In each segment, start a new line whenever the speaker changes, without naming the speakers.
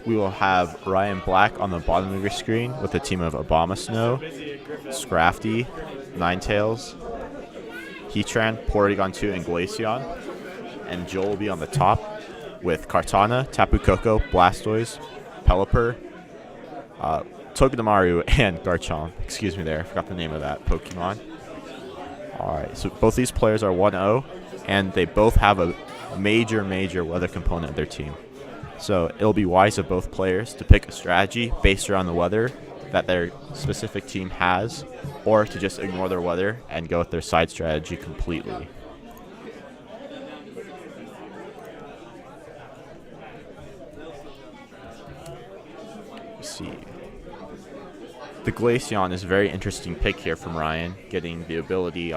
We will have Ryan Black on the bottom of your screen with a team of Obama Snow, Scrafty, Ninetails, Heatran, Porygon 2, and Glaceon. And Joel will be on the top with Kartana, Tapu Koko, Blastoise, Pelipper, Togedemaru, and Garchomp. Excuse me there, I forgot the name of that Pokemon. Alright, so both these players are 1-0, and they both have a major weather component of their team. So it'll be wise of both players to pick a strategy based around the weather that their specific team has, or to just ignore their weather and go with their side strategy completely. Let's see. The Glaceon is a very interesting pick here from Ryan, getting the ability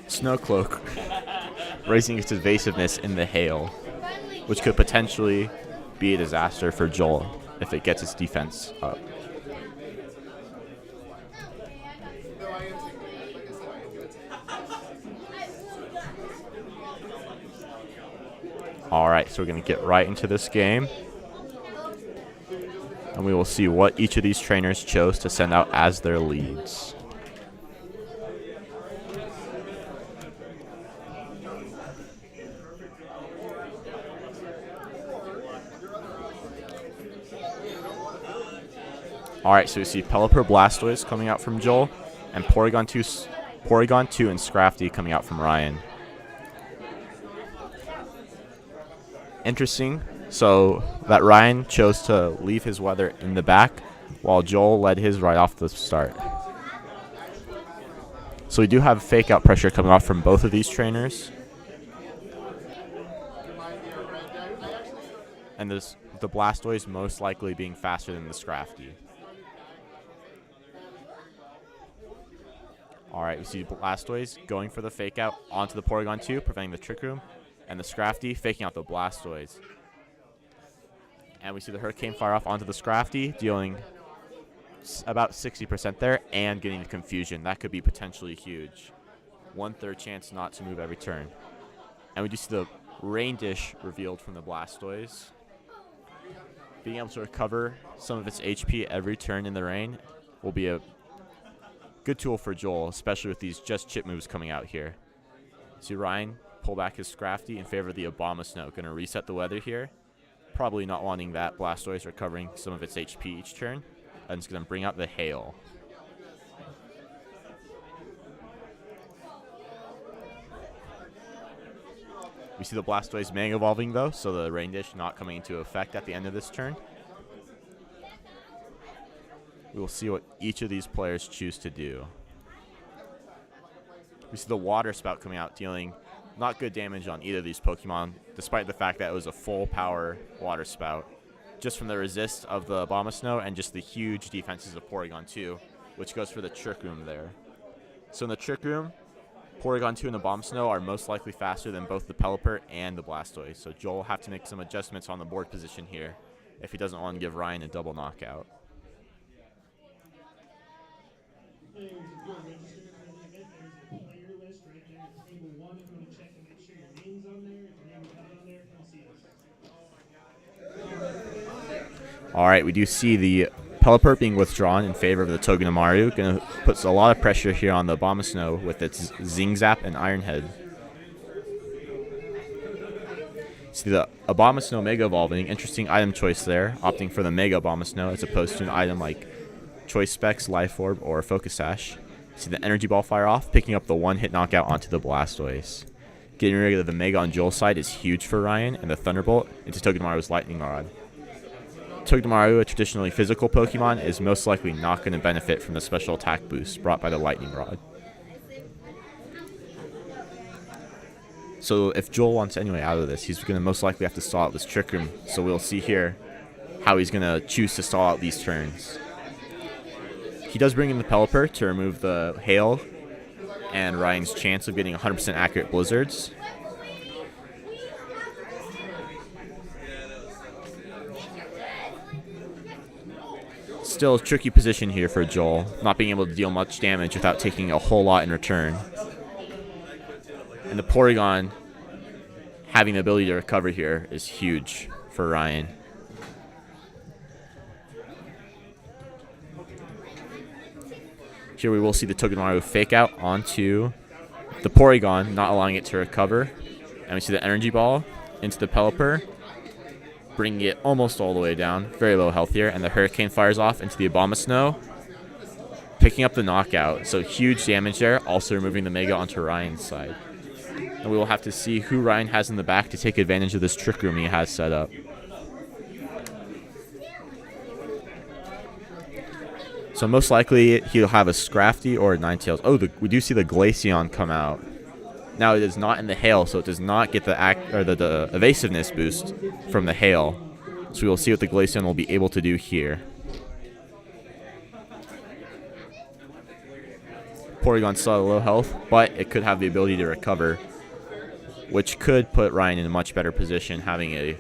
Snow Cloak, raising its evasiveness in the hail, which could potentially be a disaster for Joel if it gets its defense up. Alright, so we're going to get right into this game. And we will see what each of these trainers chose to send out as their leads. Alright, so we see Pelipper, Blastoise coming out from Joel, and Porygon 2 and Scrafty coming out from Ryan. Interesting, so that Ryan chose to leave his weather in the back, while Joel led his right off the start. So we do have fake out pressure coming off from both of these trainers. And the Blastoise most likely being faster than the Scrafty. Alright, we see Blastoise going for the fake out onto the Porygon 2, preventing the Trick Room, and the Scrafty faking out the Blastoise. And we see the Hurricane fire off onto the Scrafty, dealing about 60% there, and getting the confusion. That could be potentially huge. 1/3 chance not to move every turn. And we do see the Rain Dish revealed from the Blastoise. Being able to recover some of its HP every turn in the rain will be a good tool for Joel, especially with these just chip moves coming out here. See Ryan pull back his Scrafty in favor of the Obama Snow. Going to reset the weather here. Probably not wanting that Blastoise recovering some of its HP each turn. And it's going to bring out the Hail. We see the Blastoise Mega Evolving though, so the Rain Dish not coming into effect at the end of this turn. We will see what each of these players choose to do. We see the Water Spout coming out, dealing not good damage on either of these Pokemon, despite the fact that it was a full power Water Spout, just from the resist of the Abomasnow and just the huge defenses of Porygon 2, which goes for the Trick Room there. So in the Trick Room, Porygon 2 and the Abomasnow are most likely faster than both the Pelipper and the Blastoise, so Joel will have to make some adjustments on the board position here if he doesn't want to give Ryan a double knockout. Alright, we do see the Pelipper being withdrawn in favor of the Togedemaru. Going to put a lot of pressure here on the Abomasnow with its Zing Zap and Iron Head. See the Abomasnow Mega Evolving. Interesting item choice there, opting for the Mega Abomasnow as opposed to an item like Choice Specs, Life Orb, or Focus Sash. See the Energy Ball fire off, picking up the one-hit knockout onto the Blastoise. Getting rid of the Mega on Joel's side is huge for Ryan, and the Thunderbolt into Togedemaru's Lightning Rod. Togedemaru, a traditionally physical Pokemon, is most likely not going to benefit from the special attack boost brought by the Lightning Rod. So if Joel wants any way out of this, he's going to most likely have to stall out this Trick Room. So we'll see here how he's going to choose to stall out these turns. He does bring in the Pelipper to remove the Hail and Ryan's chance of getting 100% accurate Blizzards. Still a tricky position here for Joel, not being able to deal much damage without taking a whole lot in return. And the Porygon having the ability to recover here is huge for Ryan. Here we will see the Togedemaru fake out onto the Porygon, not allowing it to recover. And we see the Energy Ball into the Pelipper, bringing it almost all the way down. Very low health here. And the Hurricane fires off into the Abomasnow, picking up the knockout. So huge damage there, also removing the Mega onto Ryan's side. And we will have to see who Ryan has in the back to take advantage of this Trick Room he has set up. So most likely he'll have a Scrafty or a Ninetales. Oh, we do see the Glaceon come out. Now it is not in the Hail, so it does not get the evasiveness boost from the Hail. So we will see what the Glaceon will be able to do here. Porygon still at low health, but it could have the ability to recover, which could put Ryan in a much better position, having a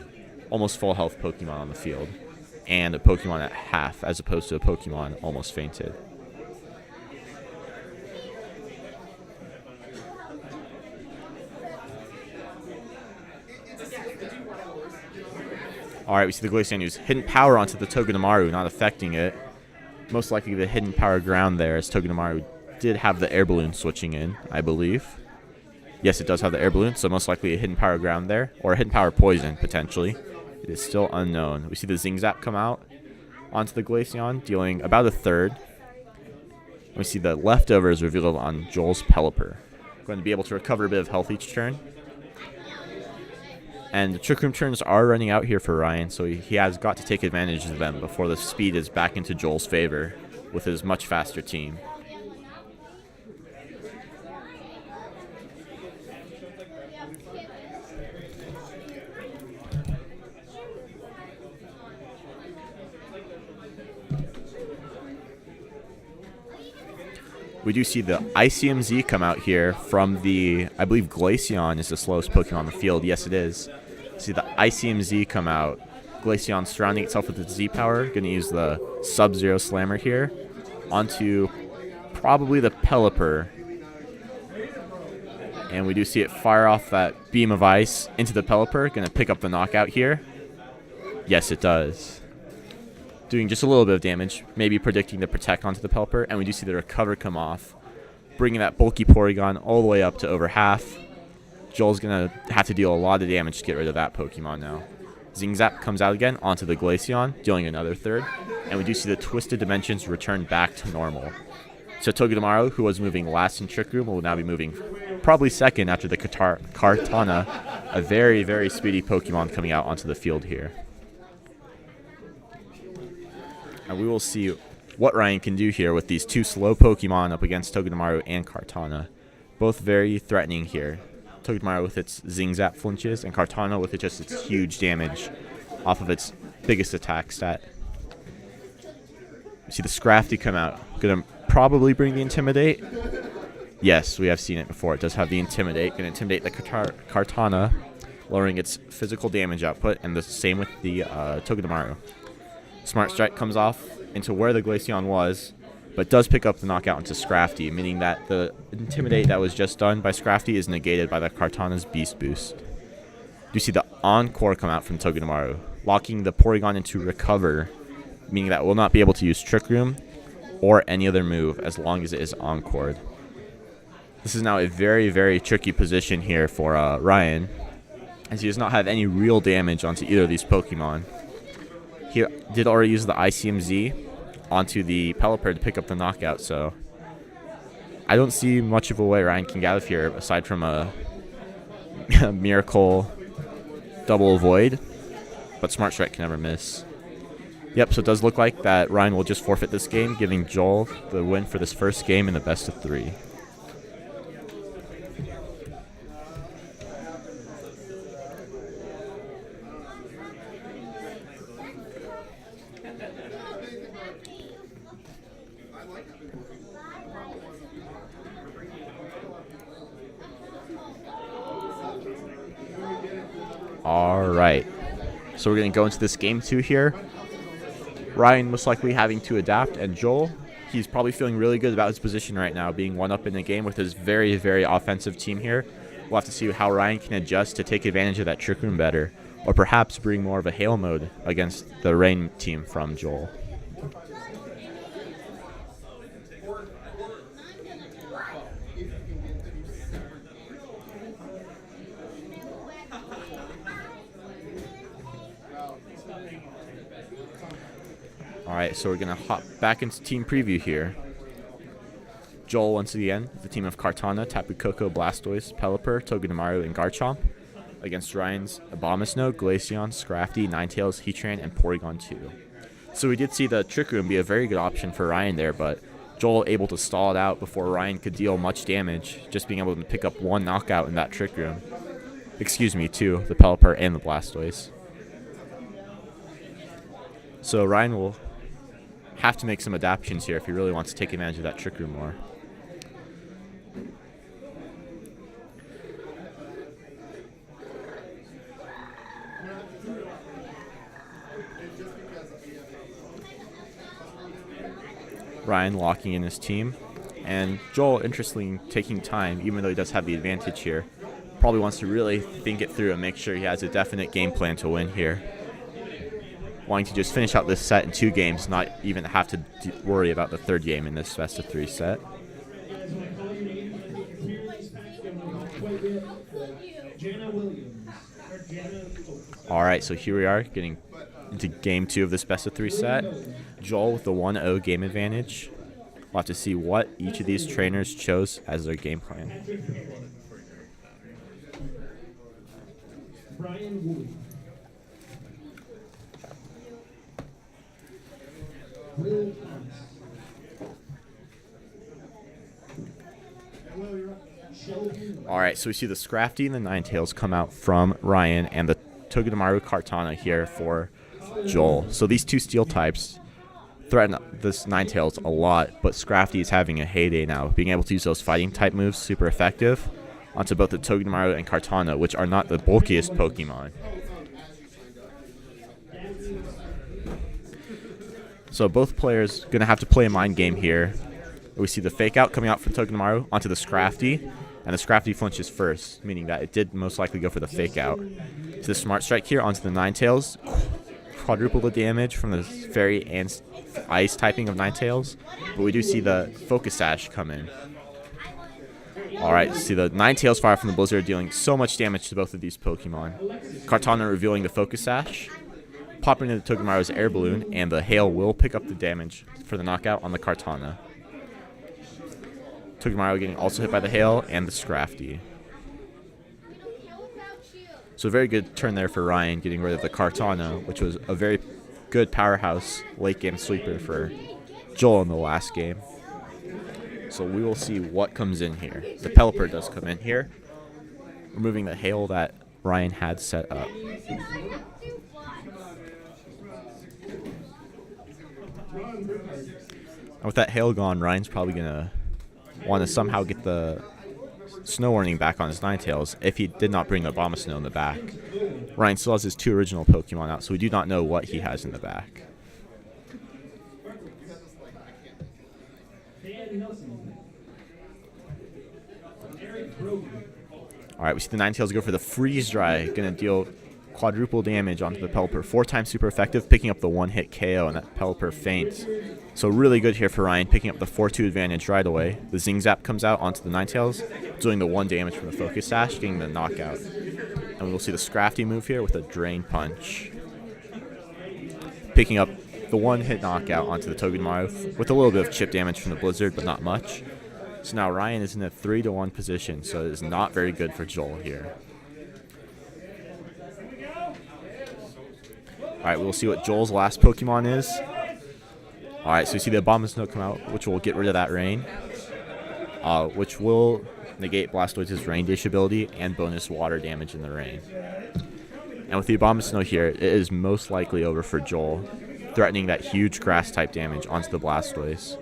almost full health Pokemon on the field and a Pokemon at half as opposed to a Pokemon almost fainted. Alright, we see the Glaceon use Hidden Power onto the Togedemaru, not affecting it. Most likely the Hidden Power ground there, as Togedemaru did have the Air Balloon switching in, I believe. Yes, it does have the Air Balloon, so most likely a Hidden Power ground there, or a Hidden Power Poison, potentially. It is still unknown. We see the Zingzap come out onto the Glaceon, dealing about a third. We see the leftovers revealed on Joel's Pelipper. Going to be able to recover a bit of health each turn. And the Trick Room turns are running out here for Ryan, so he has got to take advantage of them before the speed is back into Joel's favor with his much faster team. We do see the ICMZ come out here from the, I believe Glaceon is the slowest Pokemon on the field. Yes, it is. See the ICMZ come out. Glaceon surrounding itself with its Z-Power. Going to use the Sub-Zero Slammer here onto probably the Pelipper. And we do see it fire off that Beam of Ice into the Pelipper. Going to pick up the knockout here. Yes, it does. Doing just a little bit of damage, maybe predicting the Protect onto the Pelipper, and we do see the Recover come off, bringing that bulky Porygon all the way up to over half. Joel's going to have to deal a lot of damage to get rid of that Pokemon now. Zingzap comes out again onto the Glaceon, dealing another third, and we do see the Twisted Dimensions return back to normal. So Togedemaru, who was moving last in Trick Room, will now be moving probably second after the Kartana, a very, very speedy Pokemon coming out onto the field here. And we will see what Ryan can do here with these two slow Pokemon up against Togedemaru and Kartana. Both very threatening here. Togedemaru with its Zingzap flinches, and Kartana with just its huge damage off of its biggest attack stat. We see the Scrafty come out. Gonna probably bring the Intimidate. Yes, we have seen it before. It does have the Intimidate. Gonna intimidate the Kartana, lowering its physical damage output, and the same with the Togedemaru. Smart Strike comes off into where the Glaceon was, but does pick up the knockout into Scrafty, meaning that the Intimidate that was just done by Scrafty is negated by the Kartana's Beast Boost. You see the Encore come out from Togedemaru, locking the Porygon into Recover, meaning that it will not be able to use Trick Room or any other move as long as it is Encored. This is now a very, very tricky position here for Ryan, as he does not have any real damage onto either of these Pokemon. He did already use the ICMZ onto the Pelipper to pick up the knockout, so I don't see much of a way Ryan can get out of here aside from a Miracle Double Avoid, but Smart Strike can never miss. Yep, so it does look like that Ryan will just forfeit this game, giving Joel the win for this first game in the best of 3. All right. So we're going to go into this game 2 here. Ryan most likely having to adapt, and Joel, he's probably feeling really good about his position right now, being one up in the game with his very, very offensive team here. We'll have to see how Ryan can adjust to take advantage of that Trick Room better, or perhaps bring more of a hail mode against the rain team from Joel. All right, so we're going to hop back into team preview here. Joel, once again, the team of Kartana, Tapu Koko, Blastoise, Pelipper, Togedemaru, and Garchomp against Ryan's Abomasnow, Glaceon, Scrafty, Ninetales, Heatran, and Porygon 2. So we did see the Trick Room be a very good option for Ryan there, but Joel able to stall it out before Ryan could deal much damage, just being able to pick up one knockout in that Trick Room. Excuse me, two, the Pelipper and the Blastoise. So Ryan will have to make some adaptations here if he really wants to take advantage of that Trick Room more. Ryan locking in his team, and Joel, interestingly, taking time, even though he does have the advantage here. Probably wants to really think it through and make sure he has a definite game plan to win here. Wanting to just finish out this set in 2 games, not even have to worry about the 3rd game in this best of 3 set. All right, so here we are getting into game 2 of this best of 3 set. Joel with the 1-0 game advantage. We'll have to see what each of these trainers chose as their game plan. All right, so we see the Scrafty and the Ninetales come out from Ryan, and the Togedemaru Kartana here for Joel. So these 2 steel types threaten this Ninetales a lot, but Scrafty is having a heyday now, being able to use those fighting type moves super effective onto both the Togedemaru and Kartana, which are not the bulkiest Pokemon. So both players going to have to play a mind game here. We see the fake out coming out from Togedemaru onto the Scrafty, and the Scrafty flinches first, meaning that it did most likely go for the fake out. To the Smart Strike here onto the Ninetales, quadruple the damage from the Fairy and Ice typing of Ninetales, but we do see the Focus Sash come in. Alright, see the Ninetales fire from the Blizzard dealing so much damage to both of these Pokemon. Kartana revealing the Focus Sash, popping into Togedemaru's Air Balloon, and the Hail will pick up the damage for the knockout on the Kartana. Togedemaru getting also hit by the Hail and the Scrafty. So a very good turn there for Ryan, getting rid of the Kartana, which was a very good powerhouse late game sweeper for Joel in the last game. So we will see what comes in here. The Pelipper does come in here, removing the Hail that Ryan had set up. And with that Hail gone, Ryan's probably going to want to somehow get the Snow Warning back on his Ninetales if he did not bring the Abomasnow in the back. Ryan still has his 2 original Pokemon out, so we do not know what he has in the back. Alright, we see the Ninetales go for the Freeze Dry, going to deal quadruple damage onto the Pelipper. 4 times super effective, picking up the 1-hit KO, and that Pelipper faints. So really good here for Ryan, picking up the 4-2 advantage right away. The Zing Zap comes out onto the Ninetales, doing the 1 damage from the Focus Sash, getting the knockout. And we'll see the Scrafty move here with a Drain Punch, picking up the 1-hit knockout onto the Togedemaru with a little bit of chip damage from the Blizzard, but not much. So now Ryan is in a 3-1 position, so it is not very good for Joel here. Alright, we'll see what Joel's last Pokemon is. Alright, so we see the Abomasnow come out, which will get rid of that rain, which will negate Blastoise's Rain Dish ability and bonus water damage in the rain. And with the Abomasnow here, it is most likely over for Joel. threatening that huge grass-type damage onto the Blastoise.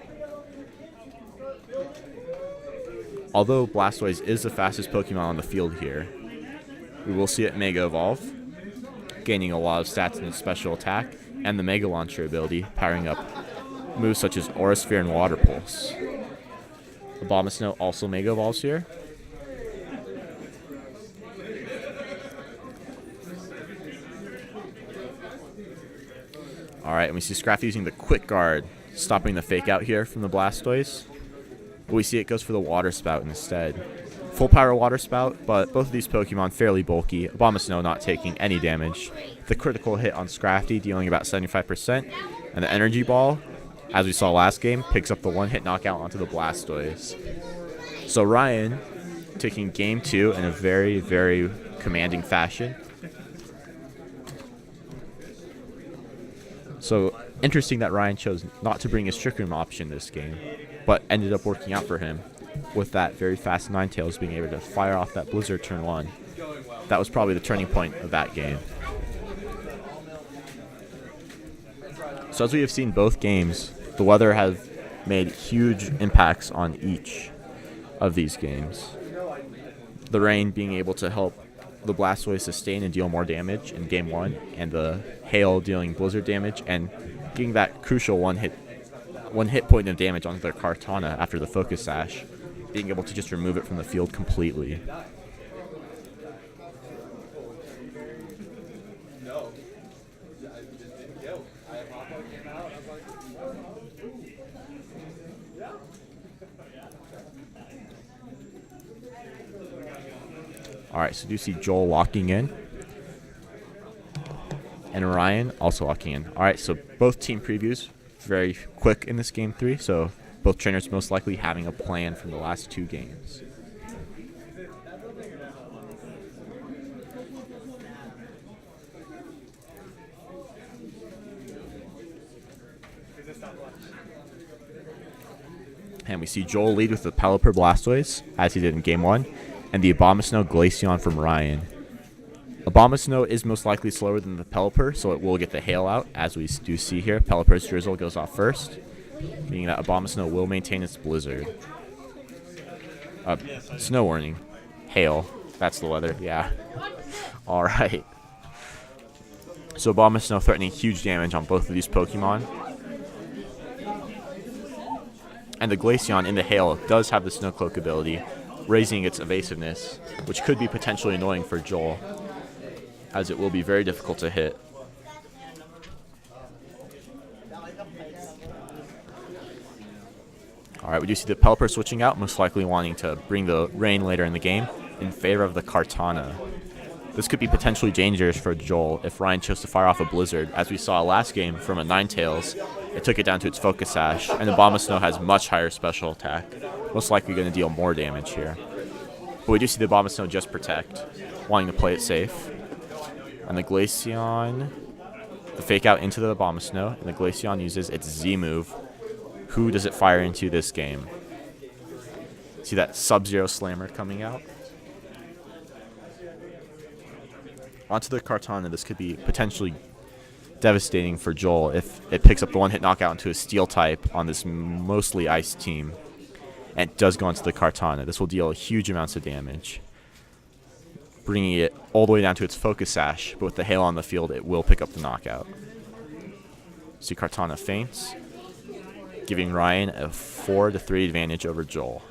Although Blastoise is the fastest Pokemon on the field here, we will see it Mega Evolve, gaining a lot of stats in its special attack, and the Mega Launcher ability, powering up moves such as Aura Sphere and Water Pulse. Abomasnow also Mega Evolves here. Alright, and we see Scrafty using the Quick Guard, stopping the Fake Out here from the Blastoise. But we see it goes for the Water Spout instead. Full power Water Spout, but both of these Pokemon fairly bulky. Abomasnow not taking any damage. The critical hit on Scrafty dealing about 75%. And the Energy Ball, as we saw last game, picks up the one-hit knockout onto the Blastoise. So Ryan taking game 2 in a very, very commanding fashion. So interesting that Ryan chose not to bring his Trick Room option this game, but ended up working out for him with that very fast Ninetales being able to fire off that Blizzard turn 1. That was probably the turning point of that game. So as we have seen both games, the weather has made huge impacts on each of these games. The rain being able to help the Blastoise sustain and deal more damage in game 1, and the hail dealing blizzard damage and getting that crucial one hit point of damage onto their Kartana after the Focus Sash, being able to just remove it from the field completely. Alright, so do you see Joel locking in? And Ryan also locking in. Alright, so both team previews very quick in this game 3, so both trainers most likely having a plan from the last 2 games. And we see Joel lead with the Pelipper Blastoise, as he did in game 1, and the Abomasnow Glaceon from Ryan. Abomasnow is most likely slower than the Pelipper, so it will get the hail out, as we do see here. Pelipper's Drizzle goes off first, meaning that Abomasnow will maintain its Blizzard. Snow warning. Hail. That's the weather, yeah. Alright. So Abomasnow threatening huge damage on both of these Pokemon. And the Glaceon in the hail does have the Snow Cloak ability, raising its evasiveness, which could be potentially annoying for Joel, as it will be very difficult to hit. Alright, we do see the Pelipper switching out, most likely wanting to bring the rain later in the game in favor of the Kartana. This could be potentially dangerous for Joel if Ryan chose to fire off a Blizzard, as we saw last game from a Ninetales. It took it down to its Focus Sash, and the Abomasnow has much higher special attack, most likely going to deal more damage here. But we do see the Abomasnow just protect, wanting to play it safe. And the Glaceon, the Fake Out into the Abomasnow, and the Glaceon uses its Z move. Who does it fire into this game? See that Sub-Zero Slammer coming out? Onto the Kartana, this could be potentially devastating for Joel if it picks up the one-hit knockout into a Steel type on this mostly Ice team. And it does go onto the Kartana. This will deal huge amounts of damage, bringing it all the way down to its Focus Sash, but with the hail on the field, it will pick up the knockout. See Kartana faints, giving Ryan a 4-3 advantage over Joel.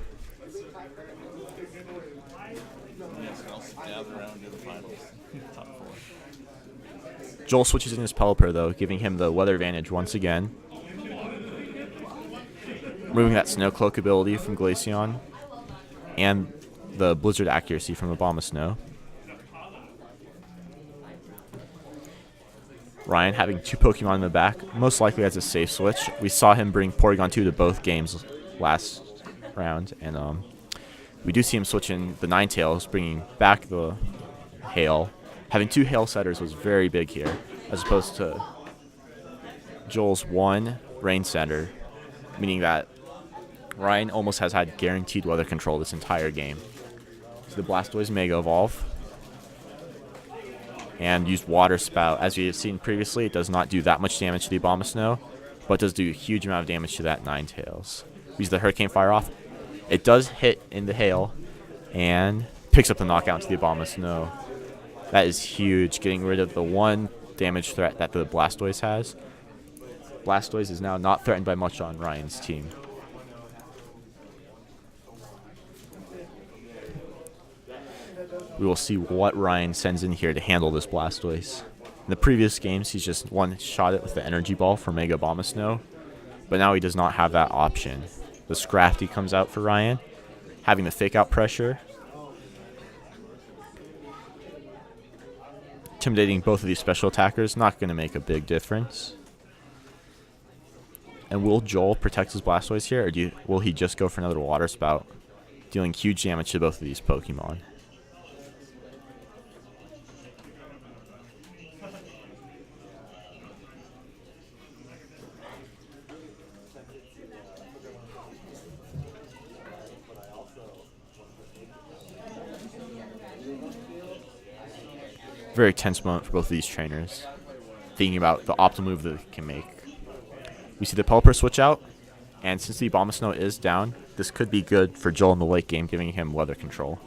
Joel switches in his Pelipper, though, giving him the weather advantage once again. Removing that Snow Cloak ability from Glaceon, and the Blizzard accuracy from Abomasnow. Ryan having 2 Pokemon in the back, most likely as a safe switch. We saw him bring Porygon 2 to both games last round, and we do see him switching the Ninetales, bringing back the Hail. Having 2 Hail Setters was very big here, as opposed to Joel's 1 Rain Setter, meaning that Ryan almost has had guaranteed weather control this entire game. So the Blastoise Mega Evolve. and used Water Spout. As we have seen previously, it does not do that much damage to the Abomasnow, but does do a huge amount of damage to that Ninetales. We use the Hurricane Fire off. It does hit in the hail and picks up the knockout to the Abomasnow. That is huge, getting rid of the one damage threat that the Blastoise has. Blastoise is now not threatened by much on Ryan's team. We will see what Ryan sends in here to handle this Blastoise. In the previous games, he's just one-shot it with the Energy Ball for Mega Abomasnow, but now he does not have that option. The Scrafty comes out for Ryan, having the Fake Out pressure, intimidating both of these special attackers, not going to make a big difference. And will Joel protect his Blastoise here, or will he just go for another Water Spout, dealing huge damage to both of these Pokemon? Very tense moment for both of these trainers, thinking about the optimal move that they can make. We see the Pelipper switch out, and since the Abomasnow is down, this could be good for Joel in the late game, giving him weather control.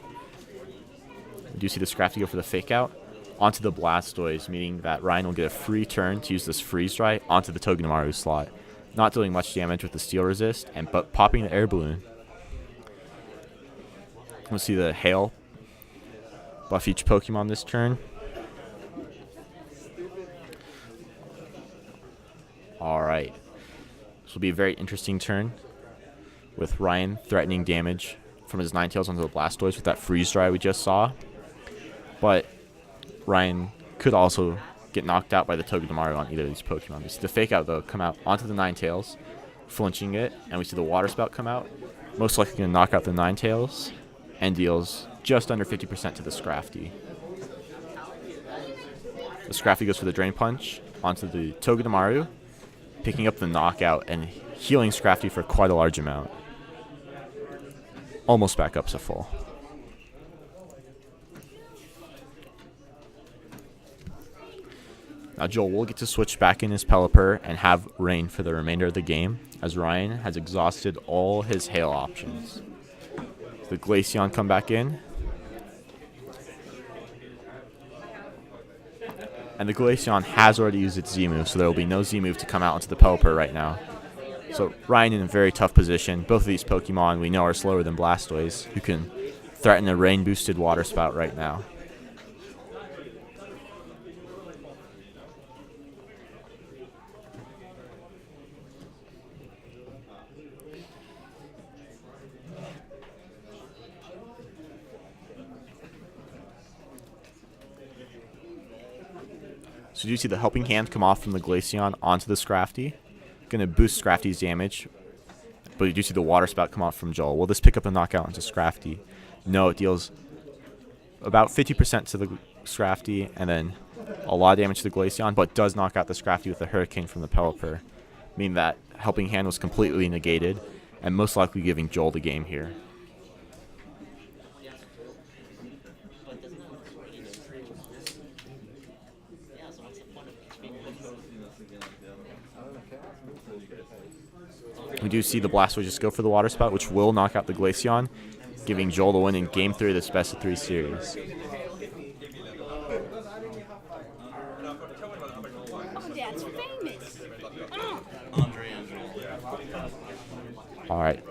We do see the Scrafty go for the Fake Out onto the Blastoise, meaning that Ryan will get a free turn to use this Freeze Dry onto the Togedemaru slot, not doing much damage with the Steel Resist, but popping the Air Balloon. We'll see the Hail buff each Pokemon this turn. Alright. This will be a very interesting turn, with Ryan threatening damage from his Ninetales onto the Blastoise with that Freeze Dry we just saw. But Ryan could also get knocked out by the Togedemaru on either of these Pokemon. We see the Fake Out, though, come out onto the Ninetales, flinching it, and we see the Water Spout come out, most likely going to knock out the Ninetales, and deals just under 50% to the Scrafty. The Scrafty goes for the Drain Punch onto the Togedemaru, picking up the knockout and healing Scrafty for quite a large amount. Almost back up to full. Now Joel will get to switch back in his Pelipper and have Rain for the remainder of the game, as Ryan has exhausted all his Hail options. The Glaceon come back in. And the Glaceon has already used its Z-move, so there will be no Z-move to come out into the Pelipper right now. So Ryan in a very tough position. Both of these Pokemon we know are slower than Blastoise, who can threaten a rain-boosted Water Spout right now. So you see the Helping Hand come off from the Glaceon onto the Scrafty. Going to boost Scrafty's damage. But you do see the Water Spout come off from Joel. Will this pick up a knockout onto Scrafty? No, it deals about 50% to the Scrafty and then a lot of damage to the Glaceon, but does knock out the Scrafty with the Hurricane from the Pelipper, meaning that Helping Hand was completely negated and most likely giving Joel the game here. We do see the Blastoise just go for the Water Spout, which will knock out the Glaceon, giving Joel the win in Game 3 of this Best of 3 series. All right.